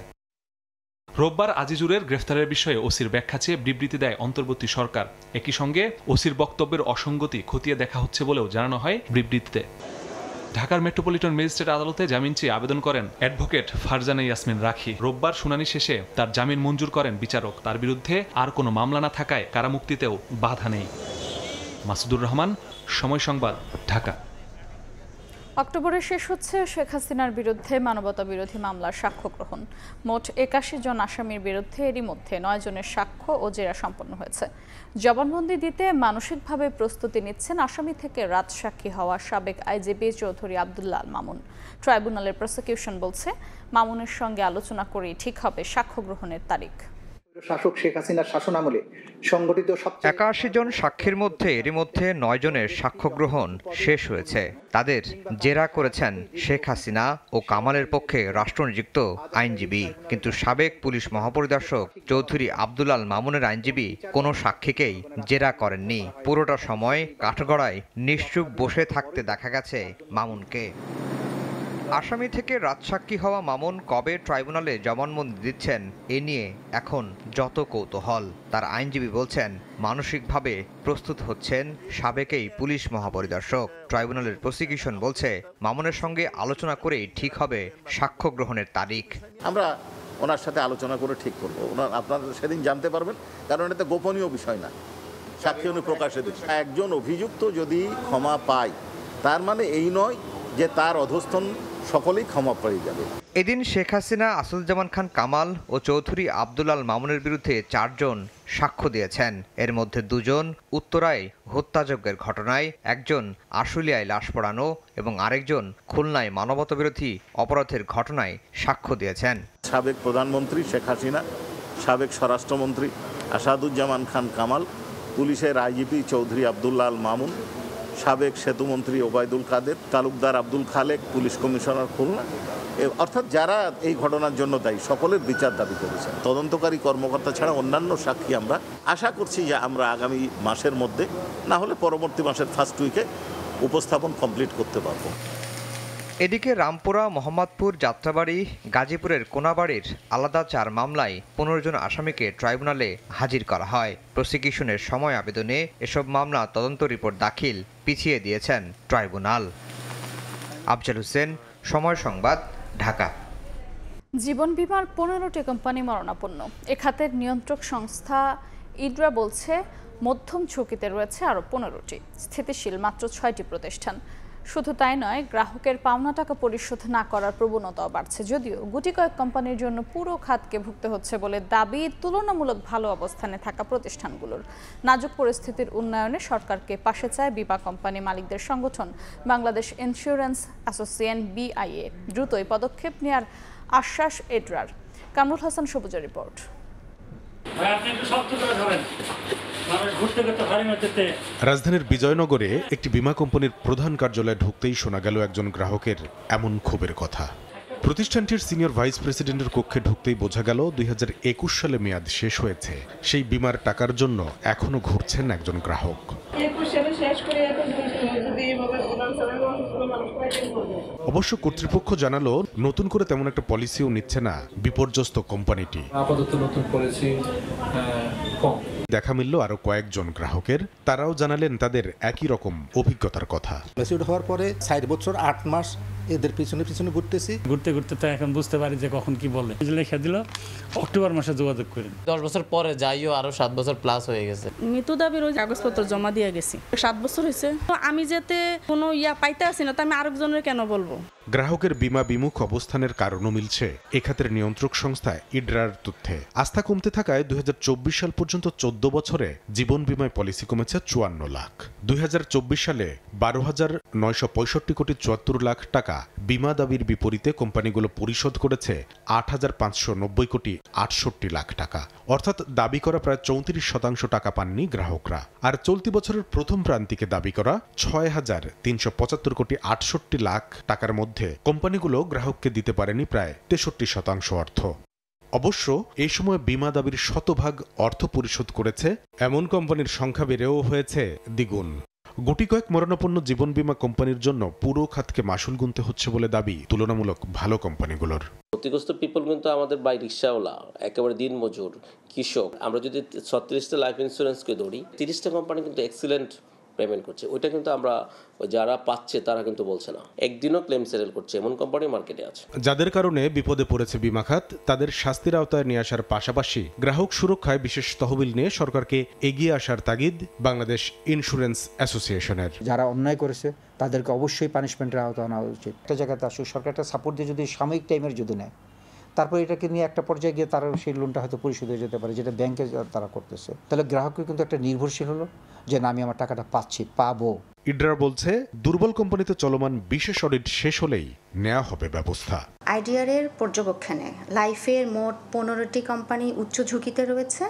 S11: রোববার আজিজুরের গ্রেফতারের বিষয়ে ওসির ব্যাখ্যা চেয়ে বিবৃতি দেয় অন্তর্বর্তী সরকার। একই সঙ্গে ওসির বক্তব্যের অসঙ্গতি খতিয়ে দেখা হচ্ছে বলেও জানানো হয় বিবৃতিতে। ঢাকার মেট্রোপলিটন ম্যাজিস্ট্রেট আদালতে জামিন চেয়ে আবেদন করেন অ্যাডভোকেট ফারজানা ইয়াসমিন রাখি। রোববার শুনানি শেষে তার জামিন মঞ্জুর করেন বিচারক। তার বিরুদ্ধে আর কোনো মামলা না থাকায় কারামুক্তিতেও বাধা নেই। মাসুদুর রহমান, সময় সংবাদ, ঢাকা।
S4: অক্টোবরে শেষ হচ্ছে শেখ হাসিনার বিরুদ্ধে মানবতা বিরোধী মামলার সাক্ষ্য গ্রহণ। মোট 81 জন আসামির বিরুদ্ধে এরই মধ্যে 9 জনের সাক্ষ্য ও জেরা সম্পন্ন হয়েছে। জবানবন্দি দিতে মানসিকভাবে প্রস্তুতি নিচ্ছেন আসামি থেকে রাজসাক্ষী হওয়া সাবেক আইজিপি চৌধুরী আব্দুল্লাহ আল মামুন। ট্রাইব্যুনালের প্রসিকিউশন বলছে মামুনের সঙ্গে আলোচনা করেই ঠিক হবে সাক্ষ্য গ্রহণের তারিখ।
S13: শাসক শেখ হাসিনার শাসনামলে সংগঠিত
S14: 81 জন সাক্ষীর মধ্যে এরই মধ্যে 9 জনের সাক্ষ্য গ্রহণ শেষ হয়েছে। তাদের জেরা করেছেন শেখ হাসিনা ও কামালের পক্ষে রাষ্ট্রনিযুক্ত আইনজীবী। কিন্তু সাবেক পুলিশ মহাপরিদর্শক চৌধুরী আব্দুল আল মামুনের আইনজীবী কোনো সাক্ষীকেই জেরা করেননি। পুরোটা সময় কাঠগড়ায় নিশ্চুপ বসে থাকতে দেখা গেছে মামুনকে। আসামি থেকে রাজসাক্ষী হওয়া মামুন কবে ট্রাইব্যুনালে জবানবন্দি দিচ্ছেন এ নিয়ে এখন যত কৌতূহল। তার আইনজীবী বলছেন মানসিকভাবে প্রস্তুত হচ্ছেন সাবেকেই পুলিশ মহাপরিদর্শক। ট্রাইব্যুনালের প্রসিকিউশন বলছে মামুনের সঙ্গে আলোচনা করেই ঠিক হবে সাক্ষ্য গ্রহণের তারিখ।
S15: আমরা ওনার সাথে আলোচনা করে ঠিক করবো। আপনারা সেদিন জানতে পারবেন, কারণ এটা গোপনীয় বিষয় না, সাক্ষী উনি প্রকাশে দিচ্ছেন। একজন অভিযুক্ত যদি ক্ষমা পায় তার মানে এই নয় যে তার অধস্তন সকলেই ক্ষমা পেয়ে যাবে।
S14: এদিন শেখ হাসিনা, আসাদুজ্জামান খান কামাল ও চৌধুরী আব্দুল আল মামুনের বিরুদ্ধে 4 জন সাক্ষ্য দিয়েছেন। এর মধ্যে 2 জন উত্তরায় হত্যাযজ্ঞের ঘটনায়, 1 জন আশুলিয়ায় লাশ পোড়ানো এবং আরেকজন খুলনায় মানবতাবিরোধী অপরাধের ঘটনায় সাক্ষ্য দিয়েছেন।
S15: সাবেক প্রধানমন্ত্রী শেখ হাসিনা, সাবেক স্বরাষ্ট্রমন্ত্রী আসাদুজ্জামান খান কামাল, পুলিশের আইজিপি চৌধুরী আবদুল্লাহ আল মামুন, সাবেক সেতুমন্ত্রী ওবায়দুল কাদের, তালুকদার আব্দুল খালেক, পুলিশ কমিশনার খুলনা, অর্থাৎ যারা এই ঘটনার জন্য দায়ী সকলের বিচার দাবি করেছেন। তদন্তকারী কর্মকর্তা ছাড়া অন্যান্য সাক্ষী আমরা আশা করছি যে আমরা আগামী মাসের মধ্যে, না হলে পরবর্তী মাসের ফার্স্ট উইকে উপস্থাপন কমপ্লিট করতে পারব।
S14: এদিকে রামপুরা, মোহাম্মদপুর, যাত্রাবাড়ি, গাজীপুরের কোনাবাড়ির আলাদা 4 মামলায় 15 জন আসামিকে ট্রাইব্যুনালে হাজির করা হয়। প্রসিকিউশনের সময় আবেদনে এসব মামলা তদন্ত রিপোর্ট দাখিল পিছিয়ে দিয়েছেন ট্রাইব্যুনাল। আফজাল হোসেন, সময় সংবাদ, ঢাকা।
S4: জীবন বীমার 15টি কোম্পানি মরণাপন্ন। এ খাতের নিয়ন্ত্রক সংস্থা ইডরা বলছে মধ্যম ঝুঁকিতে রয়েছে আরও 15টি, স্থিতিশীল মাত্র 6টি প্রতিষ্ঠান। শুধু তাই নয়, গ্রাহকের পাওনা টাকা পরিশোধ না করার প্রবণতাও বাড়ছে। যদিও গুটি কয়েক কোম্পানির জন্য পুরো খাতকে ভুগতে হচ্ছে বলে দাবি তুলনামূলক ভালো অবস্থানে থাকা প্রতিষ্ঠানগুলোর। নাজুক পরিস্থিতির উন্নয়নে সরকারকে পাশে চায় বিমা কোম্পানি মালিকদের সংগঠন বাংলাদেশ ইন্স্যুরেন্স অ্যাসোসিয়েশন BIA। দ্রুতই পদক্ষেপ নেওয়ার আশ্বাস এডরার। কামরুল হাসান সবুজের রিপোর্ট।
S12: রাজধানীর বিজয়নগরে একটি বীমা কোম্পানির প্রধান কার্যালয়ে ঢুকতেই শোনা গেল একজন গ্রাহকের এমন ক্ষোভের কথা। প্রতিষ্ঠানটির সিনিয়র ভাইস প্রেসিডেন্টের কক্ষে ঢুকতেই বোঝা গেল 2021 সালে মেয়াদ শেষ হয়েছে। সেই বীমার টাকার জন্য এখনো ঘুরছেন একজন গ্রাহক। অবশ্য কর্তৃপক্ষ জানালো নতুন করে তেমন একটা পলিসিও নিচ্ছে না বিপর্যস্ত কোম্পানিটি।
S16: আপাতত নতুন পলিসি কম।
S12: দেখা মিলল আরো কয়েকজন গ্রাহকের, তারাও জানালেন তাদের একই রকম অভিজ্ঞতার কথা।
S17: ম্যাচিউরড হওয়ার পরে 4 বছর 8 মাস এদের পিছনে ঘুরতে ঘুরতে তো এখন বুঝতে পারি যে কখন কি বলে। লেখা দিল অক্টোবর মাসে যোগাযোগ করেন।
S18: 10 বছর পরে যাইও আরো 7 বছর প্লাস হয়ে গেছে।
S19: মৃত্যু দাবির ওই কাগজপত্র জমা দিয়ে গেছি, 7 বছর হয়েছে। আমি যেতে কোনো পাইতে আসি না, তো আমি আরেকজনের কেন বলবো।
S12: গ্রাহকের বীমা বিমুখ অবস্থানের কারণও মিলছে এ খাতের নিয়ন্ত্রক সংস্থা ইডরার তথ্যে। আস্থা কমতে থাকায় 2024 সাল পর্যন্ত 14 বছরে জীবন বীমায় পলিসি কমেছে 54 লাখ। 2024 সালে 12,965 কোটি 74 লাখ টাকা বীমা দাবির বিপরীতে কোম্পানিগুলো পরিশোধ করেছে 8,590 কোটি 68 লাখ টাকা। অর্থাৎ দাবি করা প্রায় 34% টাকা পাননি গ্রাহকরা। আর চলতি বছরের প্রথম প্রান্তিকে দাবি করা 6,375 কোটি 68 লাখ টাকার মধ্যে কোম্পানিগুলো গ্রাহককে দিতে পারেনি প্রায় 63% অর্থ। অবশ্য এই সময় বীমা দাবির শতভাগ অর্থ পরিশোধ করেছে এমন কোম্পানির সংখ্যা বেড়েও হয়েছে দ্বিগুণ। গুটি কয়েক মরণাপন্ন জীবন বীমা কোম্পানির জন্য পুরো খাতকে মাসুল গুনতে হচ্ছে বলে দাবি তুলনামূলক ভালো কোম্পানিগুলোর।
S21: ক্ষতিগ্রস্ত পিপল কিন্তু আমাদের বাই রিক্সাওয়ালা, একেবারে দিনমজুর, কৃষক। আমরা যদি 36টা লাইফ ইন্স্যুরেন্সকে ধরি, 30টা কোম্পানি কিন্তু এক্সিলেন্ট পেমেন্ট করছে। ওইটা কিন্তু আমরা যারা পাচ্ছে তারা কিন্তু বলছে না, একদিনও ক্লেম সেটেল করছে এমন কোম্পানি মার্কেটে আছে। যাদের কারণে বিপদে পড়েছে বীমা খাত, তাদের শাস্তির আওতায় নিয়ে আসার পাশাপাশি গ্রাহক সুরক্ষায় বিশেষ তহবিল নিয়ে সরকারকে এগিয়ে আসার তাগিদ বাংলাদেশ ইন্স্যুরেন্স অ্যাসোসিয়েশনের।
S13: যারা অন্যায় করেছে তাদেরকে অবশ্যই পানিশমেন্টের আওতায় আনা উচিত। একটা জায়গাতে আসলে সরকার একটা সাপোর্ট দিয়ে যদি সাময়িক টাইমের যদি নেয়, তারপর এটাকে নিয়ে একটা পর্যায়ে গিয়ে তারা সেই লোনটা হয়তো পরিশোধ হয়ে যেতে পারে, যেটা ব্যাংকে তারা করতেছে। তাহলে গ্রাহকের কিন্তু একটা নির্ভরশীল হলো যে না, আমি আমার টাকাটা পাবো।
S12: ইডরা বলছে দুর্বল কোম্পানিতে চলমান বিশেষ অডিট শেষ হলেই নেওয়া হবে ব্যবস্থা।
S23: আইডিআর এর পর্যবেক্ষণে লাইফের মোট 15টি কোম্পানি উচ্চ ঝুঁকিতে রয়েছে,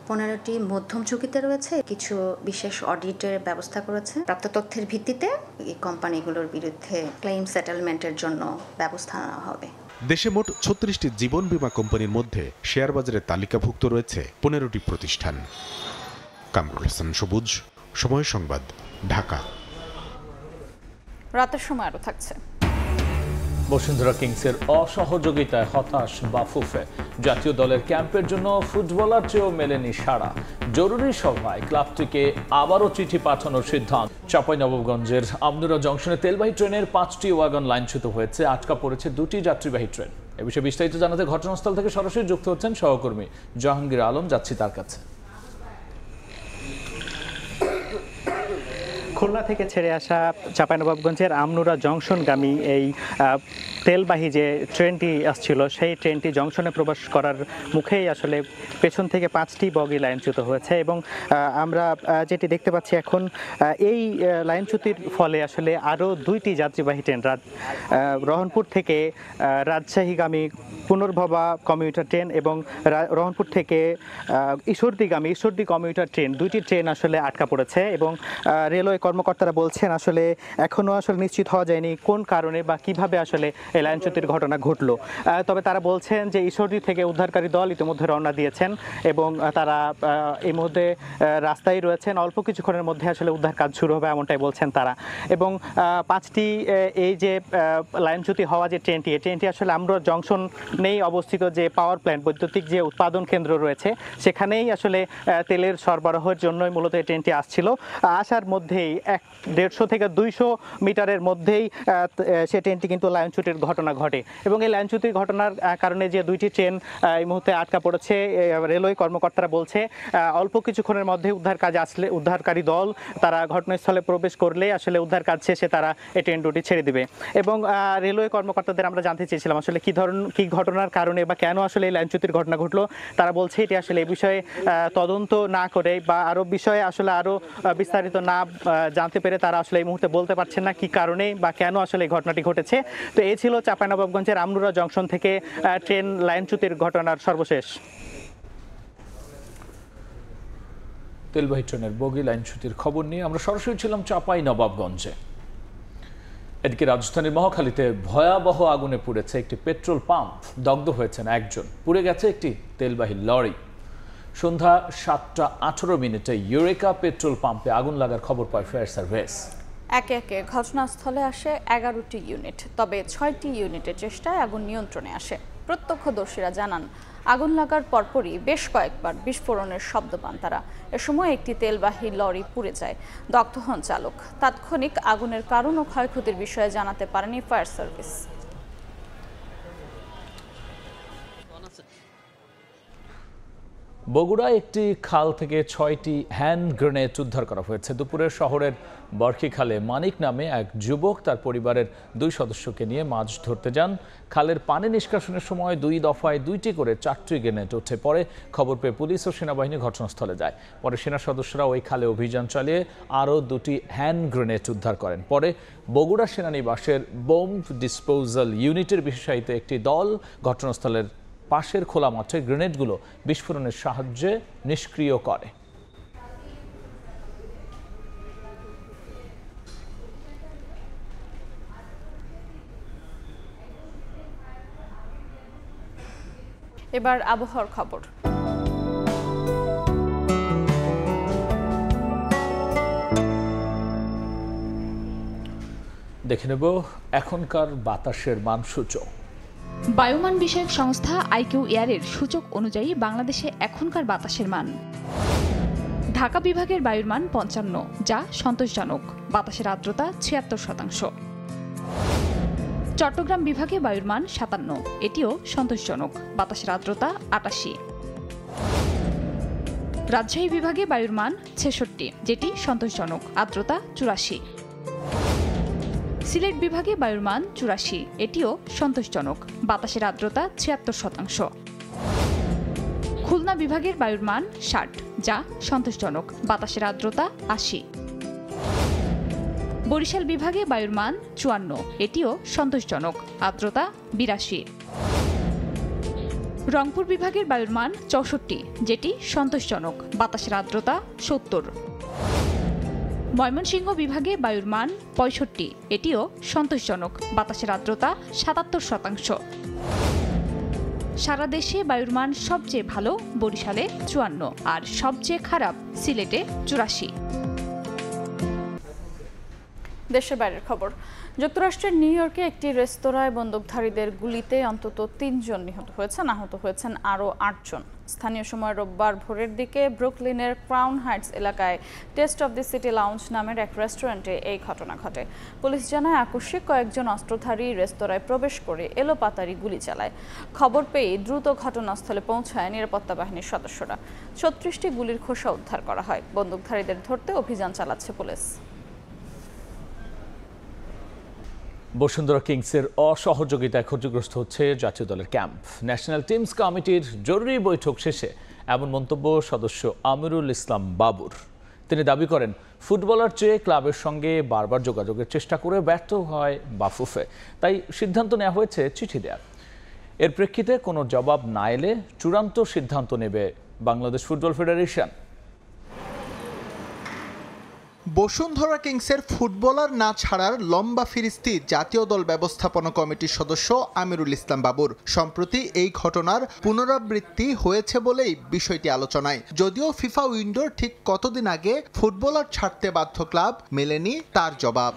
S23: 15টি মধ্যম ঝুঁকিতে রয়েছে। কিছু বিশেষ অডিটের ব্যবস্থা করেছে। প্রাপ্ত তথ্যের ভিত্তিতে এই কোম্পানিগুলোর বিরুদ্ধে ক্লেম সেটেলমেন্টের জন্য ব্যবস্থা নেওয়া হবে।
S12: দেশে মোট 36টি জীবন বীমা কোম্পানির মধ্যে শেয়ার বাজারে তালিকাভুক্ত রয়েছে 15টি প্রতিষ্ঠান। কামরুল হাসান সবুজ, সময় সংবাদ, ঢাকা।
S4: রাতের সময় আরো থাকছে।
S1: বসুন্ধরা কিংসের অসহযোগিতায় হতাশ বাফুফে। জাতীয় দলের ক্যাম্পের জন্য ফুটবলার চেয়েও মেলেনি সাড়া। জরুরি সভায় ক্লাবটিকে আবারও চিঠি পাঠানোর সিদ্ধান্ত। চাঁপাইনবাবগঞ্জের আমনুরা জংশনে তেলবাহী ট্রেনের 5টি ওয়াগন লাইনচ্যুত হয়েছে, আটকা পড়েছে 2টি যাত্রীবাহী ট্রেন। এ বিষয়ে বিস্তারিত জানাতে ঘটনাস্থল থেকে সরাসরি যুক্ত হচ্ছেন সহকর্মী জাহাঙ্গীর আলম। যাচ্ছি তার কাছে।
S28: খুলনা থেকে ছেড়ে আসা চাঁপাইনবাবগঞ্জের আমনুরা জংশনগামী এই
S2: তেলবাহী যে ট্রেনটি আসছিল সেই ট্রেনটি জংশনে প্রবেশ করার মুখেই আসলে পেছন থেকে 5টি বগি লাইনচ্যুত হয়েছে এবং আমরা যেটি দেখতে পাচ্ছি এখন এই লাইনচ্যুতির ফলে আসলে আরও 2টি যাত্রীবাহী ট্রেন রহনপুর থেকে রাজশাহীগামী পুনর্ভবা কমিউটার ট্রেন এবং রহনপুর থেকে ঈশ্বরদী কমিউটার ট্রেন 2টি ট্রেন আসলে আটকা পড়েছে এবং রেলওয়ে কর্মকর্তারা বলছেন আসলে এখনও আসলে নিশ্চিত হওয়া যায়নি কোন কারণে বা কিভাবে আসলে এই লাইনচ্যুতির ঘটনা ঘটলো। তবে তারা বলছেন যে ঈশ্বরদী থেকে উদ্ধারকারী দল ইতিমধ্যে রওনা দিয়েছেন এবং তারা এই মুহূর্তে রাস্তায় রয়েছেন। অল্প কিছুক্ষণের মধ্যে আসলে উদ্ধার কাজ শুরু হবে এমনটাই বলছেন তারা। এবং 5টি এই যে লাইনচ্যুতি হওয়া যে ট্রেনটি এই ট্রেনটি আসলে আমরা জংশনেই অবস্থিত যে পাওয়ার প্ল্যান্ট বৈদ্যুতিক যে উৎপাদন কেন্দ্র রয়েছে সেখানেই আসলে তেলের সরবরাহের জন্যই মূলত এই ট্রেনটি আসছিল। আসার মধ্যেই 150 থেকে 200 মিটারের মধ্যেই সে ট্রেনটি কিন্তু লাইনচ্যুতির ঘটনা ঘটে এবং এই লাইনচ্যুতির ঘটনার কারণে যে 2টি ট্রেন এই মুহূর্তে আটকা পড়েছে রেলওয়ে কর্মকর্তারা বলছে অল্প কিছুক্ষণের মধ্যে উদ্ধারকারী দল তারা ঘটনাস্থলে প্রবেশ করলে আসলে উদ্ধার কাজ শেষে তারা এই ট্রেন দুটি ছেড়ে দিবে। এবং রেলওয়ে কর্মকর্তাদের আমরা জানতে চেয়েছিলাম আসলে কি ঘটনার কারণে বা কেন আসলে এই লাইনচ্যুতির ঘটনা ঘটলো। তারা বলছে এটি আসলে এই বিষয়ে তদন্ত না করে বা আরও বিষয়ে আসলে আরও বিস্তারিত না জানতে পেরে তারা আসলে এই মুহূর্তে বলতে পারছেন না কি কারণে বা কেন আসলে এই ঘটনাটি ঘটেছে। তো এই ছিল চাঁপাইনবাবগঞ্জের আমরুরা জংশন থেকে ট্রেন লাইনচ্যুতির ঘটনার সর্বশেষ।
S1: তেলবাহী ট্রেনের বগি লাইনচ্যুতির খবর নিয়ে আমরা সরাসরি ছিলাম চাঁপাইনবাবগঞ্জে। এদিকে রাজধানীর মহাখালীতে ভয়াবহ আগুনে পুড়েছে একটি পেট্রোল পাম্প, দগ্ধ হয়েছেন একজন, পুড়ে গেছে একটি তেলবাহী লরি। সন্ধ্যা 7:18 ইউরেকা পেট্রোল পাম্পে আগুন লাগার খবর পায় ফায়ার সার্ভিস।
S4: একে একে ঘটনাস্থলে আসে 11টি ইউনিট, তবে 6টি ইউনিটের চেষ্টায় আগুন নিয়ন্ত্রণে আসে। প্রত্যক্ষদর্শীরা জানান আগুন লাগার পরপরই বেশ কয়েকবার বিস্ফোরণের শব্দ পান তারা। এ সময় একটি তেলবাহী লরি পুড়ে যায়, দগ্ধ হন চালক। তাৎক্ষণিক আগুনের কারণ ও ক্ষয়ক্ষতির বিষয়ে জানাতে পারেনি ফায়ার সার্ভিস।
S1: বগুড়ায় একটি খাল থেকে 6টি হ্যান্ড গ্রেনেড উদ্ধার করা হয়েছে। দুপুরে শহরের বরখিখালে মানিক নামে এক যুবক তার পরিবারের 2 সদস্যকে নিয়ে মাছ ধরতে যান। খালের পানি নিষ্কাশনের সময় 2 দফায় 2টি করে 4টি গ্রেনেড ওঠে। পরে খবর পেয়ে পুলিশ ও সেনাবাহিনী ঘটনাস্থলে যায়। পরে সেনা সদস্যরা ওই খালে অভিযান চালিয়ে আরও 2টি হ্যান্ড গ্রেনেড উদ্ধার করেন। পরে বগুড়া সেনানিবাসের বোম্ব ডিসপোজাল ইউনিটের বিশেষায়িত একটি দল ঘটনাস্থলের পাশের খোলা মাঠে গ্রেনেডগুলো বিস্ফোরণের সাহায্যে নিষ্ক্রিয় করে।
S4: এবার আবহাওয়ার খবর।
S1: দেখে নেব এখনকার বাতাসের মানসূচক।
S3: বায়ুমান বিষয়ক সংস্থা আইকিউ এয়ারের সূচক অনুযায়ী বাংলাদেশে এখনকার বাতাসের মান: ঢাকা বিভাগের বায়ুর মান 55, যা সন্তোষজনক, বাতাসের আর্দ্রতা 76%। চট্টগ্রাম বিভাগে বায়ুর মান 57, এটিও সন্তোষজনক, বাতাসের আর্দ্রতা 88। রাজশাহী বিভাগে বায়ুর মান 66, যেটি সন্তোষজনক, আর্দ্রতা 84। সিলেট বিভাগে বায়ুর মান 84, এটিও সন্তোষজনক, বাতাসের আর্দ্রতা 76%। খুলনা বিভাগের বায়ুর মান 60, যা সন্তোষজনক, বাতাসের আর্দ্রতা 80। বরিশাল বিভাগে বায়ুর মান 54, এটিও সন্তোষজনক, আর্দ্রতা 82। রংপুর বিভাগের বায়ুর মান 64, যেটি সন্তোষজনক, বাতাসের আর্দ্রতা 70। ময়মনসিংহ বিভাগে বায়ুর মান 65, এটিও সন্তোষজনক, বাতাসের আর্দ্রতা 77%। সারা দেশে বায়ুর মান সবচেয়ে ভালো বরিশালে 54 আর সবচেয়ে খারাপ সিলেটে 84।
S4: দেশের বাইরের খবর। যুক্তরাষ্ট্রের নিউ ইয়র্কে একটি রেস্তোরাঁয় বন্দুকধারীদের গুলিতে অন্তত 3 জন নিহত হয়েছেন, আহত হয়েছেন আরও 8 জন। স্থানীয় সময় রোববার ভোরের দিকে ব্রুকলিনের ক্রাউন হাইটস এলাকায় test of the city lounge নামের এক রেস্টুরেন্টে এই ঘটনা ঘটে। পুলিশ জানায় আকস্মিক কয়েকজন অস্ত্রধারী রেস্তোরাঁয় প্রবেশ করে এলোপাতাড়ি গুলি চালায়। খবর পেয়ে দ্রুত ঘটনাস্থলে পৌঁছায় নিরাপত্তা বাহিনীর সদস্যরা। 36টি গুলির খোসা উদ্ধার করা হয়। বন্দুকধারীদের ধরতে অভিযান চালাচ্ছে পুলিশ।
S1: বসুন্ধরা কিংসের অসহযোগিতায় ক্ষতিগ্রস্ত হচ্ছে জাতীয় দলের ক্যাম্প। ন্যাশনাল টিমস কমিটির জরুরি বৈঠক শেষে এমন মন্তব্য সদস্য আমিরুল ইসলাম বাবুর। তিনি দাবি করেন, ফুটবলার চেয়ে ক্লাবের সঙ্গে বারবার যোগাযোগের চেষ্টা করে ব্যর্থ হয় বাফুফে, তাই সিদ্ধান্ত নেওয়া হয়েছে চিঠি দেয়া। এর প্রেক্ষিতে কোনো জবাব না এলে চূড়ান্ত সিদ্ধান্ত নেবে বাংলাদেশ ফুটবল ফেডারেশন।
S7: বসুন্ধরা কিংসের ফুটবলার না ছাড়ার লম্বা ফিরিস্তি জাতীয় দল ব্যবস্থাপনা কমিটির সদস্য আমিরুল ইসলাম বাবুর। সম্প্রতি এই ঘটনার পুনরাবৃত্তি হয়েছে বলেই বিষয়টি আলোচনায়। যদিও ফিফা উইন্ডোর ঠিক কতদিন আগে ফুটবলার ছাড়তে বাধ্য ক্লাব মেলেনি তার জবাব।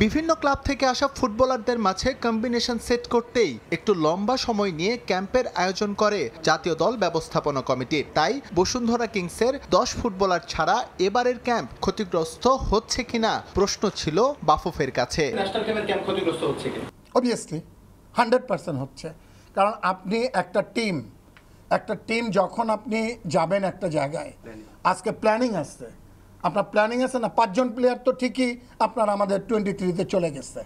S7: বিভিন্ন ক্লাব থেকে আসা ফুটবলারদের মাঝে কম্বিনেশন সেট করতেই একটু লম্বা সময় নিয়ে ক্যাম্পের আয়োজন করে জাতীয় দল ব্যবস্থাপনা কমিটি। তাই বসুন্ধরা কিংসের 10 ফুটবলার ছাড়া এবারের ক্যাম্প ক্ষতিগ্রস্ত হচ্ছে কিনা প্রশ্ন ছিল বাফুফের কাছে।
S25: অবভিয়াসলি 100% হচ্ছে, কারণ আপনি একটা টিম যখন আপনি যাবেন একটা জায়গায়, আজকে প্ল্যানিং আসছে, আপনার প্ল্যানিং আছে না, 5 জন প্লেয়ার তো ঠিকই আপনার আমাদের 23-তে চলে গেছে,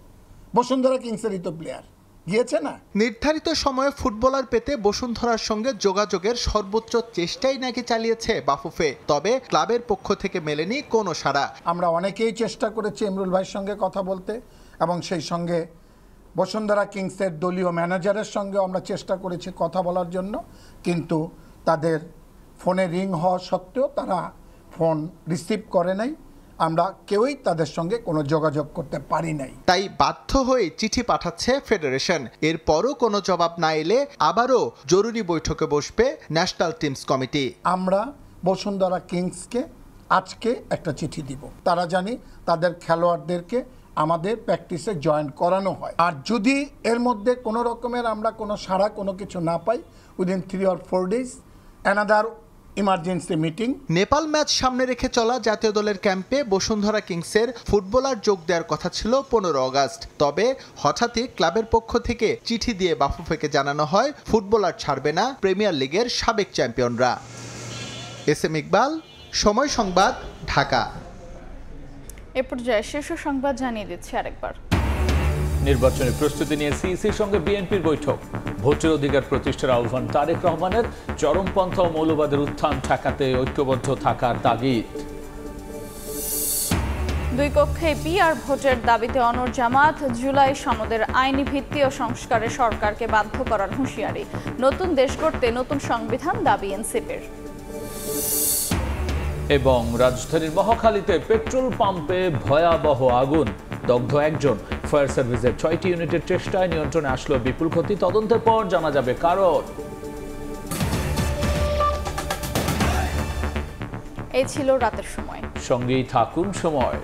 S25: বসুন্ধরা কিংসেরই তো প্লেয়ার গিয়েছে না।
S7: নির্ধারিত সময়ে ফুটবলার পেতে বসুন্ধরার সঙ্গে যোগাযোগের সর্বোচ্চ চেষ্টাই নাকি চালিয়েছে বাফুফে, তবে ক্লাবের পক্ষ থেকে মেলেনি কোনো সাড়া।
S25: আমরা অনেকেই চেষ্টা করেছি ইমরুল ভাইয়ের সঙ্গে কথা বলতে, এবং সেই সঙ্গে বসুন্ধরা কিংসের দলীয় ম্যানেজারের সঙ্গে আমরা চেষ্টা করেছি কথা বলার জন্য, কিন্তু তাদের ফোনে রিং হওয়া সত্ত্বেও তারা ফোন রিসিভ করে নাই, আমরা কেউই তাদের সঙ্গে কোনো যোগাযোগ করতে পারি নাই।
S7: তাই বাধ্য হয়ে চিঠি পাঠাচ্ছে ফেডারেশন। এরপরও কোনো জবাব না এলে আবারও জরুরি বৈঠকে বসবে ন্যাশনাল টিমস কমিটি।
S25: আমরা বসুন্ধরা কিংসকে আজকে একটা চিঠি দিব, তারা জানি তাদের খেলোয়াড়দেরকে আমাদের প্র্যাকটিসে জয়েন করানো হয়, আর যদি এর মধ্যে কোনো রকমের আমরা কোনো সাড়া কোনো কিছু না পাই, within 3 or 4 days another emergency meeting.
S7: Nepal match সামনে রেখে চলা জাতীয় দলের ক্যাম্পে বসুন্ধরা কিংসের ফুটবলার যোগ দেওয়ার কথা ছিল 15 অগাস্ট। তবে হঠাৎই ক্লাবের পক্ষ থেকে চিঠি দিয়ে বাফুফেকে জানানো হয় ফুটবলার ছাড়বে না প্রিমিয়ার লিগের সাবেক চ্যাম্পিয়নরা। SM ইকবাল, সময় সংবাদ, ঢাকা।
S4: এ পর্যায়ে শীর্ষ সংবাদ জানিয়ে দিচ্ছি আরেকবার।
S1: নির্বাচনী প্রস্তুতি নিয়ে সিইসির সঙ্গে বিএনপির বৈঠক। ভোটের অধিকার প্রতিষ্ঠার আহ্বান তারেক রহমানের। চরমপন্থা ও মৌলবাদের উত্থান ঠেকাতে ঐক্যবদ্ধ থাকার তাগিদ।
S4: 2 কক্ষে পিআর ভোটের দাবিতে অনড় জামাত। জুলাই সনদের আইনি ভিত্তি ও সংস্কারে সরকারকে বাধ্য করার হুঁশিয়ারি। নতুন দেশ গড়তে নতুন সংবিধান দাবি এনসিপির।
S1: এবং রাজধানীর মহাখালীতে পেট্রোল পাম্পে ভয়াবহ আগুন, দগ্ধ 1 জন। ফায়ার সার্ভিসের 6টি ইউনিটের চেষ্টায় নিয়ন্ত্রণে আসলো বিপুল ক্ষতি। তদন্তের পর জানা যাবে কারণ।
S4: এই ছিল রাতের সময়,
S1: সঙ্গেই থাকুন সময়।